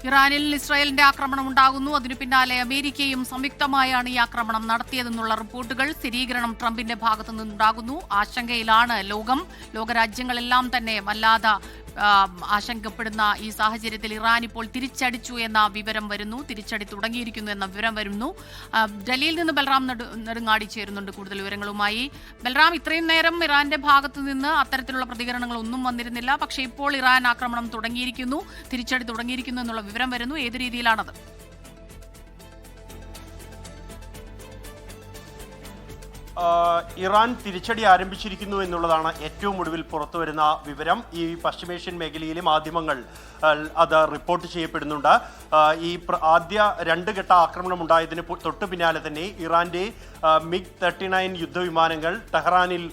ഇറാനിൽ ഇസ്രായേലിന്റെ ആക്രമണം ഉണ്ടാകുന്നു. അതിനു പിന്നാലെ അമേരിക്കയും സംയുക്തമായാണ് ഈ ആക്രമണം നടത്തിയതെന്നുള്ള റിപ്പോർട്ടുകൾ സ്ഥിരീകരണം ട്രംപിന്റെ ഭാഗത്തു നിന്നുണ്ടാകുന്നു. ആശങ്കയിലാണ് ലോകരാജ്യങ്ങളെല്ലാം തന്നെ വല്ലാതെ ആശങ്കപ്പെടുന്ന ഈ സാഹചര്യത്തിൽ ഇറാൻ ഇപ്പോൾ തിരിച്ചടിച്ചു എന്ന വിവരം വരുന്നു, തിരിച്ചടി തുടങ്ങിയിരിക്കുന്നു എന്ന വിവരം വരുന്നു. ഡൽഹിയിൽ നിന്ന് ബൽറാം നെടുങ്ങാടി ചേരുന്നുണ്ട് കൂടുതൽ വിവരങ്ങളുമായി. ബൽറാം, ഇത്രയും നേരം ഇറാന്റെ ഭാഗത്തു നിന്ന് അത്തരത്തിലുള്ള പ്രതികരണങ്ങളൊന്നും വന്നിരുന്നില്ല. പക്ഷേ ഇപ്പോൾ ഇറാൻ ആക്രമണം തുടങ്ങിയിരിക്കുന്നു, തിരിച്ചടി തുടങ്ങിയിരിക്കുന്നു എന്നുള്ള വിവരം വരുന്നു. ഏത് രീതിയിലാണത്? ഇറാൻ തിരിച്ചടി ആരംഭിച്ചിരിക്കുന്നു എന്നുള്ളതാണ് ഏറ്റവും ഒടുവിൽ പുറത്തുവരുന്ന വിവരം. ഈ പശ്ചിമേഷ്യൻ മേഖലയിലെ മാധ്യമങ്ങൾ അത് റിപ്പോർട്ട് ചെയ്യപ്പെടുന്നുണ്ട്. ഈ ആദ്യ രണ്ട് ഘട്ട ആക്രമണം ഉണ്ടായതിന് തൊട്ടു പിന്നാലെ തന്നെ ഇറാന്റെ MiG-39 യുദ്ധവിമാനങ്ങൾ ടെഹ്റാനിൽ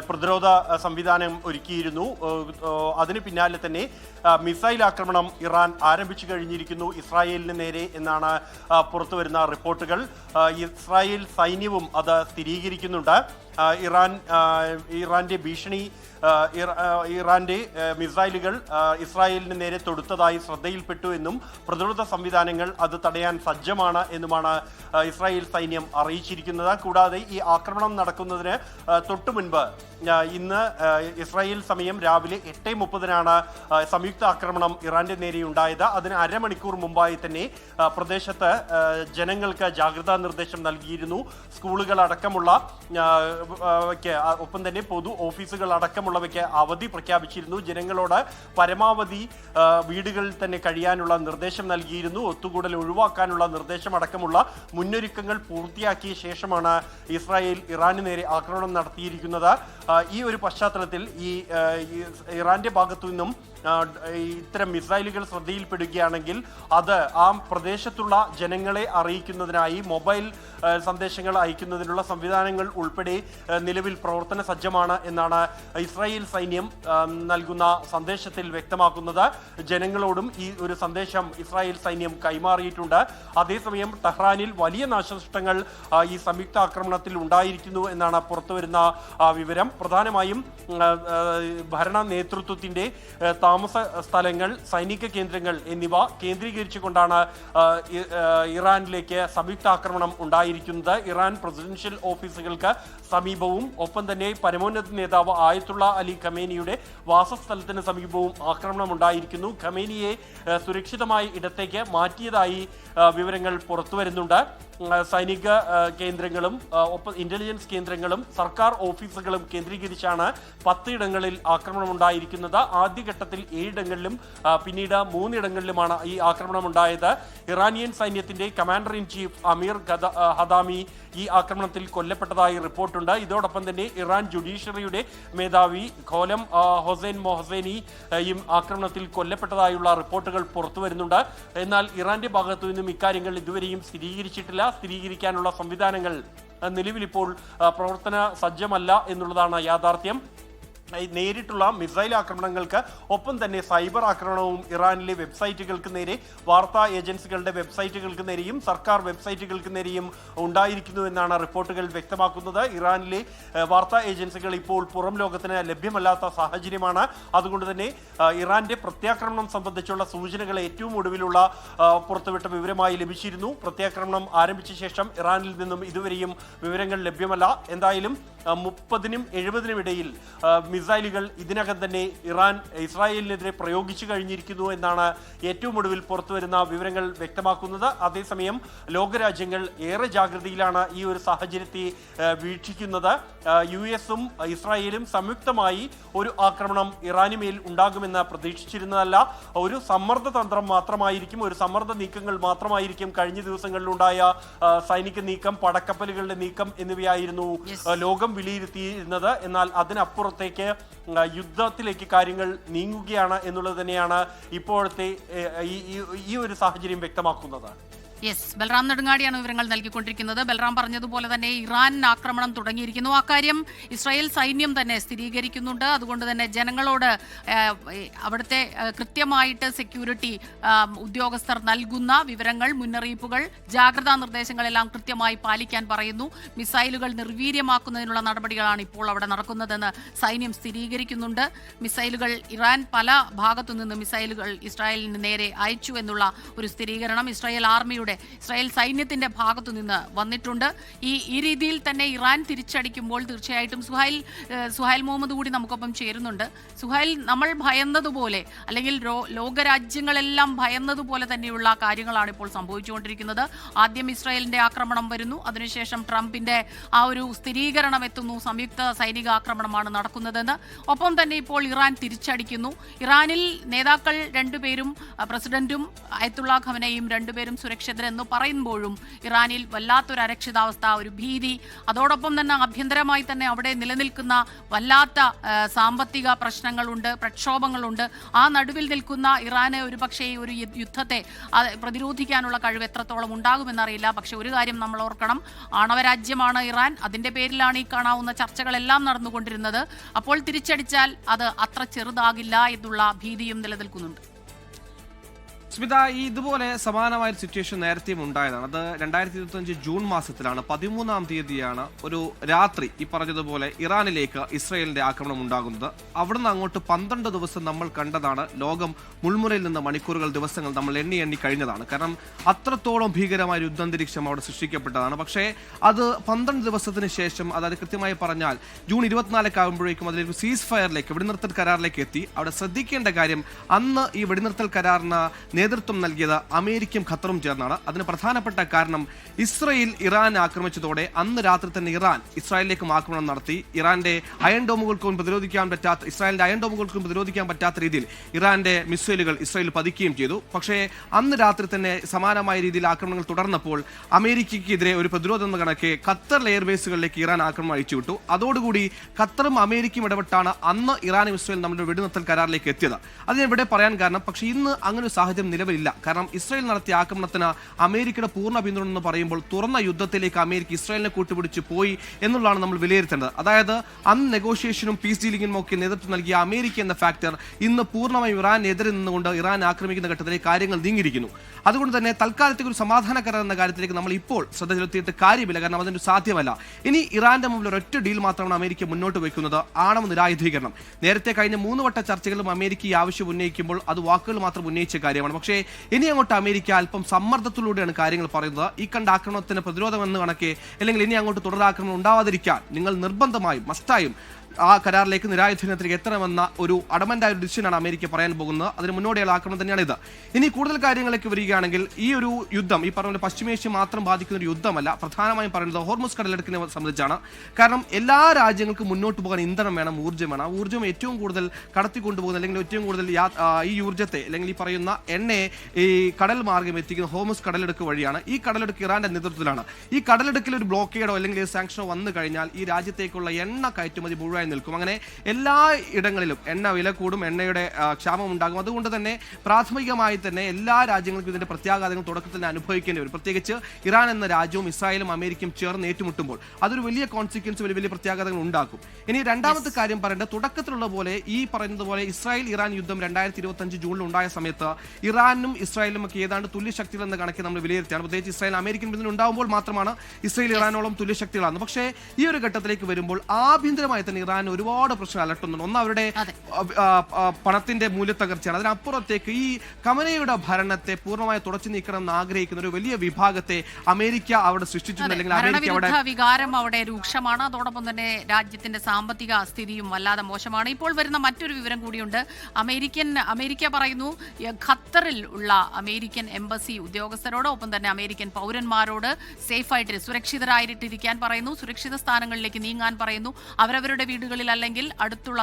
പ്രതിരോധ സംവിധാനം ഒരുക്കിയിരുന്നു. അതിന് പിന്നാലെ തന്നെ മിസൈൽ ആക്രമണം ഇറാൻ ആരംഭിച്ചു കഴിഞ്ഞിരിക്കുന്നു ഇസ്രായേലിന് നേരെ എന്നാണ് പുറത്തുവരുന്ന റിപ്പോർട്ടുകൾ. ഇസ്രായേൽ സൈന്യവും അത് സ്ഥിരീകരിക്കുന്നുണ്ട്. ഇറാന്റെ ഭീഷണി, ഇറാന്റെ മിസൈലുകൾ ഇസ്രായേലിന് നേരെ തൊടുത്തതായി ശ്രദ്ധയിൽപ്പെട്ടു എന്നും പ്രതിരോധ സംവിധാനങ്ങൾ അത് തടയാൻ സജ്ജമാണ് എന്നുമാണ് ഇസ്രായേൽ സൈന്യം അറിയിച്ചിരിക്കുന്നത്. കൂടാതെ ഈ ആക്രമണം നടക്കുന്നതിന് തൊട്ടു മുൻപ് ഇന്ന് ഇസ്രായേൽ സമയം രാവിലെ 8:30 സംയുക്ത ആക്രമണം ഇറാന്റെ നേരെ ഉണ്ടായത്. അതിന് അരമണിക്കൂർ മുമ്പായി തന്നെ പ്രദേശത്ത് ജനങ്ങൾക്ക് ജാഗ്രതാ നിർദ്ദേശം നൽകിയിരുന്നു. സ്കൂളുകൾ അടക്കമുള്ള ഒപ്പം തന്നെ പൊതു ഓഫീസുകൾ അടക്കമുള്ളവയ്ക്ക് അവധി പ്രഖ്യാപിച്ചിരുന്നു. ജനങ്ങളോട് പരമാവധി വീടുകളിൽ തന്നെ കഴിയാനുള്ള നിർദ്ദേശം നൽകിയിരുന്നു. ഒത്തുകൂടൽ ഒഴിവാക്കാനുള്ള നിർദ്ദേശം അടക്കമുള്ള മുന്നൊരുക്കങ്ങൾ പൂർത്തിയാക്കിയ ശേഷമാണ് ഇസ്രായേൽ ഇറാന് നേരെ ആക്രമണം നടത്തിയിരിക്കുന്നത്. ഈ ഒരു പശ്ചാത്തലത്തിൽ ഈ ഇറാന്റെ ഭാഗത്തു നിന്നും ഇത്തരം മിസൈലുകൾ ശ്രദ്ധയിൽപ്പെടുകയാണെങ്കിൽ അത് ആ പ്രദേശത്തുള്ള ജനങ്ങളെ അറിയിക്കുന്നതിനായി മൊബൈൽ സന്ദേശങ്ങൾ അയക്കുന്നതിനുള്ള സംവിധാനങ്ങൾ ഉൾപ്പെടെ നിലവിൽ പ്രവർത്തന സജ്ജമാണ് എന്നാണ് ഇസ്രായേൽ സൈന്യം നൽകുന്ന സന്ദേശത്തിൽ വ്യക്തമാക്കുന്നത്. ജനങ്ങളോടും ഈ ഒരു സന്ദേശം ഇസ്രായേൽ സൈന്യം കൈമാറിയിട്ടുണ്ട്. അതേസമയം ടെഹ്റാനിൽ വലിയ നാശനഷ്ടങ്ങൾ ഈ സംയുക്ത ആക്രമണത്തിൽ ഉണ്ടായിരിക്കുന്നു എന്നാണ് പുറത്തുവരുന്ന വിവരം. പ്രധാനമായും ഭരണ നേതൃത്വത്തിന്റെ താമസ സ്ഥലങ്ങൾ, സൈനിക കേന്ദ്രങ്ങൾ എന്നിവ കേന്ദ്രീകരിച്ചുകൊണ്ടാണ് ഇറാനിലേക്ക് സംയുക്ത ആക്രമണം ഉണ്ടായിരിക്കുന്നത്. ഇറാൻ പ്രസിഡൻഷ്യൽ ഓഫീസുകൾക്ക് സമീപവും ഒപ്പം തന്നെ പരമോന്നത നേതാവ് ആയത്തുള്ള അലി ഖമേനിയുടെ വാസസ്ഥലത്തിന് സമീപവും ആക്രമണം ഉണ്ടായിരിക്കുന്നു. ഖമേനിയെ സുരക്ഷിതമായ ഇടത്തേക്ക് മാറ്റിയതായി വിവരങ്ങൾ പുറത്തുവരുന്നുണ്ട്. സൈനിക കേന്ദ്രങ്ങളും ഒപ്പം ഇന്റലിജൻസ് കേന്ദ്രങ്ങളും സർക്കാർ ഓഫീസുകളും കേന്ദ്രീകരിച്ചാണ് 10 ഇടങ്ങളിൽ ആക്രമണം ഉണ്ടായിരിക്കുന്നത്. ആദ്യഘട്ടത്തിൽ 7 ഇടങ്ങളിലും പിന്നീട് 3 ഇടങ്ങളിലുമാണ് ഈ ആക്രമണം ഉണ്ടായത്. ഇറാനിയൻ സൈന്യത്തിന്റെ കമാൻഡർ ഇൻ ചീഫ് അമീർ ഹദാമി ഈ ആക്രമണത്തിൽ കൊല്ലപ്പെട്ടതായി റിപ്പോർട്ടുണ്ട്. ഇതോടൊപ്പം തന്നെ ഇറാൻ ജുഡീഷ്യറിയുടെ മേധാവി ഖോലം ഹൊസൈൻ മൊഹസേനിയും ആക്രമണത്തിൽ കൊല്ലപ്പെട്ടതായുള്ള റിപ്പോർട്ടുകൾ പുറത്തു വരുന്നുണ്ട്. എന്നാൽ ഇറാന്റെ ഭാഗത്തു നിന്നും ഇക്കാര്യങ്ങൾ ഇതുവരെയും സ്ഥിരീകരിച്ചിട്ടില്ല. സ്ഥിരീകരിക്കാനുള്ള സംവിധാനങ്ങൾ നിലവിലിപ്പോൾ പ്രവർത്തന സജ്ജമല്ല എന്നുള്ളതാണ് യാഥാർത്ഥ്യം. നേരിട്ടുള്ള മിസൈൽ ആക്രമണങ്ങൾക്ക് ഒപ്പം തന്നെ സൈബർ ആക്രമണവും ഇറാനിലെ വെബ്സൈറ്റുകൾക്ക് നേരെ, വാർത്താ ഏജൻസികളുടെ വെബ്സൈറ്റുകൾക്ക് നേരെയും സർക്കാർ വെബ്സൈറ്റുകൾക്ക് നേരെയും ഉണ്ടായിരിക്കുന്നു എന്നാണ് റിപ്പോർട്ടുകൾ വ്യക്തമാക്കുന്നത്. ഇറാനിലെ വാർത്താ ഏജൻസികൾ ഇപ്പോൾ പുറം ലോകത്തിന് ലഭ്യമല്ലാത്ത സാഹചര്യമാണ്. അതുകൊണ്ട് തന്നെ ഇറാന്റെ പ്രത്യാക്രമണം സംബന്ധിച്ചുള്ള സൂചനകൾ ഏറ്റവും ഒടുവിലുള്ള പുറത്തുവിട്ട വിവരമായി ലഭിച്ചിരുന്നു. പ്രത്യാക്രമണം ആരംഭിച്ച ശേഷം ഇറാനിൽ നിന്നും ഇതുവരെയും വിവരങ്ങൾ ലഭ്യമല്ല. എന്തായാലും 30-നും 70-നും ഇടയിൽ മിസൈലുകൾ ഇതിനകം തന്നെ ഇറാൻ ഇസ്രായേലിനെതിരെ പ്രയോഗിച്ചു കഴിഞ്ഞിരിക്കുന്നു എന്നാണ് ഏറ്റവും ഒടുവിൽ പുറത്തുവരുന്ന വിവരങ്ങൾ വ്യക്തമാക്കുന്നത്. അതേസമയം ലോകരാജ്യങ്ങൾ ഏറെ ജാഗ്രതയിലാണ് ഈ ഒരു സാഹചര്യത്തെ വീക്ഷിക്കുന്നത്. US-ഉം ഇസ്രായേലും സംയുക്തമായി ഒരു ആക്രമണം ഇറാന് മേൽ ഉണ്ടാകുമെന്ന് പ്രതീക്ഷിച്ചിരുന്നതല്ല. ഒരു സമ്മർദ്ദ തന്ത്രം മാത്രമായിരിക്കും, ഒരു സമ്മർദ്ദ നീക്കങ്ങൾ മാത്രമായിരിക്കും കഴിഞ്ഞ ദിവസങ്ങളിലുണ്ടായ സൈനിക നീക്കം, പടക്കപ്പലുകളുടെ നീക്കം എന്നിവയായിരുന്നു ലോകം വിലയിരുത്തിയിരുന്നത്. എന്നാൽ അതിനപ്പുറത്തേക്ക് യുദ്ധത്തിലേക്ക് കാര്യങ്ങൾ നീങ്ങുകയാണ് എന്നുള്ളത് തന്നെയാണ് ഇപ്പോഴത്തെ ഈ ഒരു സാഹചര്യം വ്യക്തമാക്കുന്നത്. യെസ്, ബൽറാം നെടുങ്ങാടിയാണ് വിവരങ്ങൾ നൽകിക്കൊണ്ടിരിക്കുന്നത്. ബൽറാം പറഞ്ഞതുപോലെ തന്നെ ഇറാൻ ആക്രമണം തുടങ്ങിയിരിക്കുന്നു. അക്കാര്യം ഇസ്രായേൽ സൈന്യം തന്നെ സ്ഥിരീകരിക്കുന്നുണ്ട്. അതുകൊണ്ട് തന്നെ ജനങ്ങളോട് അവിടുത്തെ കൃത്യമായിട്ട് സെക്യൂരിറ്റി ഉദ്യോഗസ്ഥർ നൽകുന്ന വിവരങ്ങൾ, മുന്നറിയിപ്പുകൾ, ജാഗ്രതാ നിർദ്ദേശങ്ങളെല്ലാം കൃത്യമായി പാലിക്കാൻ പറയുന്നു. മിസൈലുകൾ നിർവീര്യമാക്കുന്നതിനുള്ള നടപടികളാണ് ഇപ്പോൾ അവിടെ നടക്കുന്നതെന്ന് സൈന്യം സ്ഥിരീകരിക്കുന്നുണ്ട്. മിസൈലുകൾ ഇറാൻ പല ഭാഗത്തു നിന്ന് മിസൈലുകൾ ഇസ്രായേലിന് നേരെ അയച്ചു എന്നുള്ള ഒരു സ്ഥിരീകരണം ഇസ്രായേൽ സൈന്യത്തിന്റെ ഭാഗത്തു നിന്ന് വന്നിട്ടുണ്ട്. ഈ രീതിയിൽ തന്നെ ഇറാൻ തിരിച്ചടിക്കുമ്പോൾ തീർച്ചയായിട്ടും സുഹൈൽ മുഹമ്മദ് കൂടി നമുക്കൊപ്പം ചേരുന്നുണ്ട്. സുഹൈൽ, നമ്മൾ ഭയന്നതുപോലെ അല്ലെങ്കിൽ ലോകരാജ്യങ്ങളെല്ലാം ഭയന്നതുപോലെ തന്നെയുള്ള കാര്യങ്ങളാണ് ഇപ്പോൾ സംഭവിച്ചുകൊണ്ടിരിക്കുന്നത്. ആദ്യം ഇസ്രായേലിന്റെ ആക്രമണം വരുന്നു, അതിനുശേഷം ട്രംപിന്റെ ആ ഒരു സ്ഥിരീകരണം എത്തുന്നു, സംയുക്ത സൈനിക ആക്രമണമാണ് നടക്കുന്നതെന്ന്. ഒപ്പം തന്നെ ഇപ്പോൾ ഇറാൻ തിരിച്ചടിക്കുന്നു. ഇറാനിൽ നേതാക്കൾ രണ്ടുപേരും, പ്രസിഡന്റും അയത്തുള്ള ഖമനയും രണ്ടുപേരും സുരക്ഷിതരെന്ന് പറയുമ്പോഴും ഇറാനിൽ വല്ലാത്തൊരു അരക്ഷിതാവസ്ഥ, ഒരു ഭീതി, അതോടൊപ്പം തന്നെ ആഭ്യന്തരമായി തന്നെ അവിടെ നിലനിൽക്കുന്ന വല്ലാത്ത സാമ്പത്തിക പ്രശ്നങ്ങളുണ്ട്, പ്രക്ഷോഭങ്ങളുണ്ട്. ആ നടുവിൽ നിൽക്കുന്ന ഇറാന് ഒരുപക്ഷേ ഒരു യുദ്ധത്തെ പ്രതിരോധിക്കാനുള്ള കഴിവ് എത്രത്തോളം ഉണ്ടാകുമെന്നറിയില്ല. പക്ഷെ ഒരു കാര്യം നമ്മൾ ഓർക്കണം, ആണവരാജ്യമാണ് ഇറാൻ. അതിന്റെ പേരിലാണ് ഈ കാണാവുന്ന ചർച്ചകളെല്ലാം നടന്നുകൊണ്ടിരുന്നത്. അപ്പോൾ തിരിച്ചടിച്ചാൽ അത് അത്ര ചെറുതാകില്ല എന്നുള്ള ഭീതിയും നിലനിൽക്കുന്നുണ്ട്. സ്മിത, ഇതുപോലെ സമാനമായ ഒരു സിറ്റുവേഷൻ നേരത്തെയും ഉണ്ടായതാണ്. അത് 2025 ജൂൺ മാസത്തിലാണ്. 13-ാം തീയതിയാണ് ഒരു രാത്രി ഈ പറഞ്ഞതുപോലെ ഇറാനിലേക്ക് ഇസ്രായേലിന്റെ ആക്രമണം ഉണ്ടാകുന്നത്. അവിടുന്ന് അങ്ങോട്ട് 12 ദിവസം നമ്മൾ കണ്ടതാണ്. ലോകം മുൾമുനയിൽ നിന്ന് മണിക്കൂറുകൾ, ദിവസങ്ങൾ നമ്മൾ എണ്ണി കഴിഞ്ഞതാണ്. കാരണം അത്രത്തോളം ഭീകരമായ ഒരു യുദ്ധാന്തരീക്ഷം അവിടെ സൃഷ്ടിക്കപ്പെട്ടതാണ്. പക്ഷേ അത് 12 ദിവസത്തിന് ശേഷം, അതായത് കൃത്യമായി പറഞ്ഞാൽ ജൂൺ 24 ആകുമ്പോഴേക്കും അതിലൊരു സീസ് ഫയറിലേക്ക്, വെടിനിർത്തൽ കരാറിലേക്ക് എത്തി. അവിടെ ശ്രദ്ധിക്കേണ്ട കാര്യം, അന്ന് ഈ വെടിനിർത്തൽ കരാറിന് നേതൃത്വം നൽകിയത് അമേരിക്കയും ഖത്തറും ചേർന്നാണ്. അതിന് പ്രധാനപ്പെട്ട കാരണം, ഇസ്രായേൽ ഇറാൻ ആക്രമിച്ചതോടെ അന്ന് രാത്രി തന്നെ ഇറാൻ ഇസ്രായേലിലേക്കും ആക്രമണം നടത്തി. ഇസ്രായേലിന്റെ അയൺ ഡോമുകൾക്കും പ്രതിരോധിക്കാൻ പറ്റാത്ത രീതിയിൽ ഇറാന്റെ മിസൈലുകൾ ഇസ്രായേൽ പതിക്കുകയും ചെയ്തു. പക്ഷേ അന്ന് രാത്രി തന്നെ സമാനമായ രീതിയിൽ ആക്രമണങ്ങൾ തുടർന്നപ്പോൾ അമേരിക്കയ്ക്കെതിരെ ഒരു പ്രതിരോധം എന്ന കണക്കെ ഖത്തർ എയർബേസുകളിലേക്ക് ഇറാൻ ആക്രമണം അയച്ചുവിട്ടു. അതോടുകൂടി ഖത്തറും അമേരിക്കയും ഇടപെട്ടാണ് അന്ന് ഇറാനും ഇസ്രായേലും നമ്മുടെ വെടിനിർത്തൽ കരാറിലേക്ക് എത്തിയത്. അത് ഞാൻ ഇവിടെ പറയാൻ കാരണം, പക്ഷേ ഇന്ന് അങ്ങനെ ഒരു സാഹചര്യം നിലവിലില്ല. കാരണം ഇസ്രായേൽ നടത്തിയ ആക്രമണത്തിന് അമേരിക്കയുടെ പൂർണ്ണ പിന്തുണ എന്ന് പറയുമ്പോൾ തുറന്ന യുദ്ധത്തിലേക്ക് അമേരിക്ക ഇസ്രായേലിനെ കൂട്ടുപിടിച്ച് പോയി എന്നുള്ളതാണ് നമ്മൾ വിലയിരുത്തേണ്ടത്. അതായത് അന്ന് നെഗോഷിയേഷനും പീസ് ഡീലിംഗിനും ഒക്കെ നേതൃത്വം നൽകിയ അമേരിക്ക എന്ന ഫാക്ടർ ഇന്ന് പൂർണ്ണമായും ഇറാനെതിരെ നിന്നുകൊണ്ട് ഇറാൻ ആക്രമിക്കുന്ന ഘട്ടത്തിലേക്ക് കാര്യങ്ങൾ നീങ്ങിയിരിക്കുന്നു. അതുകൊണ്ട് തന്നെ തൽക്കാലത്തേക്ക് ഒരു സമാധാന കരാർ എന്ന കാര്യത്തിലേക്ക് നമ്മൾ ഇപ്പോൾ ശ്രദ്ധ ചെലുത്തിയിട്ട് കാര്യമില്ല. കാരണം അതിന് സാധ്യമല്ല. ഇനി ഇറാന്റെ മുമ്പിൽ ഒരൊറ്റ ഡീൽ മാത്രമാണ് അമേരിക്ക മുന്നോട്ട് വയ്ക്കുന്നത്, ആണവ നിരായുധീകരണം. നേരത്തെ കഴിഞ്ഞ 3 വട്ട ചർച്ചകളിലും അമേരിക്ക ഈ ആവശ്യം ഉന്നയിക്കുമ്പോൾ അത് വാക്കുകൾ മാത്രം ഉന്നയിച്ച കാര്യമാണ്. പക്ഷേ ഇനി അങ്ങോട്ട് അമേരിക്ക അല്പം സമ്മർദ്ദത്തിലൂടെയാണ് കാര്യങ്ങൾ പറയുന്നത്. ഈ കണ്ട ആക്രമണത്തിന് പ്രതിരോധം എന്ന് കണക്കെ, അല്ലെങ്കിൽ ഇനി അങ്ങോട്ട് തുടരാക്രമണം ഉണ്ടാവാതിരിക്കാൻ നിങ്ങൾ നിർബന്ധമായും മസ്റ്റായും ആ കരാറിലേക്ക്, നിരായുധീകരണത്തിലേക്ക് എത്തണമെന്ന ഒരു അഡമന്റായ ഒരു ഡിസിഷനാണ് അമേരിക്ക പറയാൻ പോകുന്നത്. അതിന് മുന്നോടിയുള്ള ആക്രമണം തന്നെയാണ് ഇത്. ഇനി കൂടുതൽ കാര്യങ്ങളിലേക്ക് വരികയാണെങ്കിൽ, ഈ ഒരു യുദ്ധം ഈ പറഞ്ഞ പശ്ചിമേഷ്യ മാത്രം ബാധിക്കുന്ന ഒരു യുദ്ധമല്ല. പ്രധാനമായും പറയുന്നത് ഹോർമുസ് കടലിടുക്കിനെ സംബന്ധിച്ചാണ്. കാരണം എല്ലാ രാജ്യങ്ങൾക്കും മുന്നോട്ട് പോകാൻ ഇന്ധനം വേണം, ഊർജ്ജം വേണം. ആ ഊർജ്ജം ഏറ്റവും കൂടുതൽ കടത്തിക്കൊണ്ടുപോകുന്ന, അല്ലെങ്കിൽ ഏറ്റവും കൂടുതൽ ഈ ഊർജ്ജത്തെ, അല്ലെങ്കിൽ ഈ പറയുന്ന എണ്ണയെ ഈ കടൽ മാർഗം എത്തിക്കുന്ന ഹോർമുസ് കടലെടുക്ക് വഴിയാണ്. ഈ കടലെടുക്ക് ഇറാന്റെ നേതൃത്വത്തിലാണ്. ഈ കടലെടുക്കിൽ ഒരു ബ്ലോക്കേഡോ അല്ലെങ്കിൽ സാങ്ഷനോ വന്നു കഴിഞ്ഞാൽ ഈ രാജ്യത്തേക്കുള്ള എണ്ണ കയറ്റുമതി മുഴുവൻ നിൽക്കും. അങ്ങനെ എല്ലാ ഇടങ്ങളിലും എണ്ണ വില കൂടും, എണ്ണയുടെ ക്ഷാമം ഉണ്ടാകും. അതുകൊണ്ട് തന്നെ പ്രാഥമികമായി തന്നെ എല്ലാ രാജ്യങ്ങൾക്കും ഇതിന്റെ പ്രത്യാഘാതങ്ങൾ തുടക്കത്തിൽ തന്നെ അനുഭവിക്കേണ്ടി വരും. പ്രത്യേകിച്ച് ഇറാൻ എന്ന രാജ്യവും ഇസ്രായേലും അമേരിക്കയും ചേർന്ന് ഏറ്റുമുട്ടുമ്പോൾ അതൊരു വലിയ കോൺസിക്വൻസ്, വലിയ പ്രത്യാഘാതങ്ങൾ ഉണ്ടാക്കും. ഇനി രണ്ടാമത്തെ കാര്യം പറയേണ്ടത്, തുടക്കത്തിലുള്ള പോലെ ഈ പറയുന്നത് പോലെ ഇസ്രായേൽ ഇറാൻ യുദ്ധം 2025 ജൂണിൽ ഉണ്ടായ സമയത്ത് ഇറാനും ഇസ്രായേലും ഒക്കെ ഏതാണ്ട് തുല്യശക്തികൾ എന്ന കണക്ക് നമ്മൾ വിലയിരുത്തിയാണ്. പ്രത്യേകിച്ച് ഇസ്രായേൽ അമേരിക്കൻ ബന്ധം ഉണ്ടാകുമ്പോൾ മാത്രമാണ് ഇസ്രായേൽ ഇറാനോളം തുല്യശക്തികളാണ്. പക്ഷേ ഈ ഒരു ഘട്ടത്തിലേക്ക് വരുമ്പോൾ ആഭ്യന്തരമായി തന്നെ ഇറാൻ ഒരുപാട് പ്രശ്നം അലട്ടുന്നുണ്ട്. ഒന്ന് അവരുടെ പണത്തിന്റെ മൂല്യത്തകർച്ചയാണ്. അതിനപ്പുറത്തേക്ക് ഈ ഖമനയുടെ ഭരണത്തെ പൂർണ്ണമായി തുടച്ചു നീക്കണം എന്ന് ആഗ്രഹിക്കുന്ന ഒരു വലിയ വിഭാഗത്തെ അമേരിക്ക അവിടെ സൃഷ്ടിച്ചിട്ടുണ്ട്. ഭരണവിരുദ്ധ വികാരം അവിടെ രൂക്ഷമാണ്. അതോടൊപ്പം തന്നെ രാജ്യത്തിന്റെ സാമ്പത്തിക സ്ഥിതിയും വല്ലാതെ മോശമാണ്. ഇപ്പോൾ വരുന്ന മറ്റൊരു വിവരം കൂടിയുണ്ട്. അമേരിക്ക പറയുന്നു, ഖത്തറിൽ ഉള്ള അമേരിക്കൻ എംബസി ഉദ്യോഗസ്ഥരോട്, ഒപ്പം തന്നെ അമേരിക്കൻ പൗരന്മാരോട് സേഫായിട്ട് സുരക്ഷിതരായിട്ടിരിക്കാൻ പറയുന്നു, സുരക്ഷിത സ്ഥാനങ്ങളിലേക്ക് നീങ്ങാൻ പറയുന്നു, അവരവരുടെ വീടുകൾ വീടുകളിൽ അല്ലെങ്കിൽ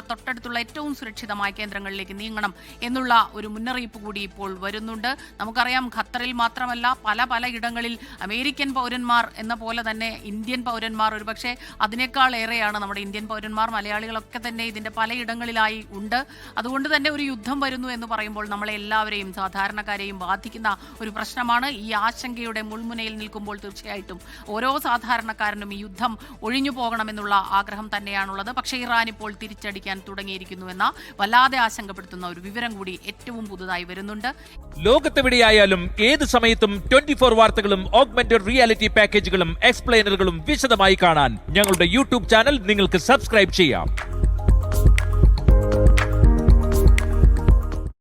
തൊട്ടടുത്തുള്ള ഏറ്റവും സുരക്ഷിതമായ കേന്ദ്രങ്ങളിലേക്ക് നീങ്ങണം എന്നുള്ള ഒരു മുന്നറിയിപ്പ് കൂടി ഇപ്പോൾ വരുന്നുണ്ട്. നമുക്കറിയാം ഖത്തറിൽ മാത്രമല്ല പല ഇടങ്ങളിൽ അമേരിക്കൻ പൗരന്മാർ എന്ന പോലെ തന്നെ ഇന്ത്യൻ പൗരന്മാർ, ഒരുപക്ഷെ അതിനേക്കാൾ ഏറെയാണ് നമ്മുടെ ഇന്ത്യൻ പൗരന്മാർ, മലയാളികളൊക്കെ തന്നെ ഇതിന്റെ പലയിടങ്ങളിലായി ഉണ്ട്. അതുകൊണ്ട് തന്നെ ഒരു യുദ്ധം വരുന്നു എന്ന് പറയുമ്പോൾ നമ്മളെ എല്ലാവരെയും സാധാരണക്കാരെയും ബാധിക്കുന്ന ഒരു പ്രശ്നമാണ്. ഈ ആശങ്കയുടെ മുൾമുനയിൽ നിൽക്കുമ്പോൾ തീർച്ചയായിട്ടും ഓരോ സാധാരണക്കാരനും ഈ യുദ്ധം ഒഴിഞ്ഞു പോകണമെന്നുള്ള ആഗ്രഹം തന്നെയാണുള്ളത്. പക്ഷേ ഇറാൻ ഇപ്പോൾ തിരിച്ചടിക്കാൻ തുടങ്ങിയിരിക്കുന്നു എന്ന വല്ലാതെ ആശങ്കപ്പെടുത്തുന്ന ഒരു വിവരം കൂടി ഏറ്റവും പുതുതായി വരുന്നുണ്ട്. ലോകത്തെവിടെയായാലും ഏത് സമയത്തും 24 വാർത്തകളും ഓഗ്മെന്റഡ് റിയാലിറ്റി പാക്കേജുകളും എക്സ്പ്ലെയിനറുകളും വിശദമായി കാണാൻ ഞങ്ങളുടെ യൂട്യൂബ് ചാനൽ നിങ്ങൾക്ക് സബ്സ്ക്രൈബ് ചെയ്യാം.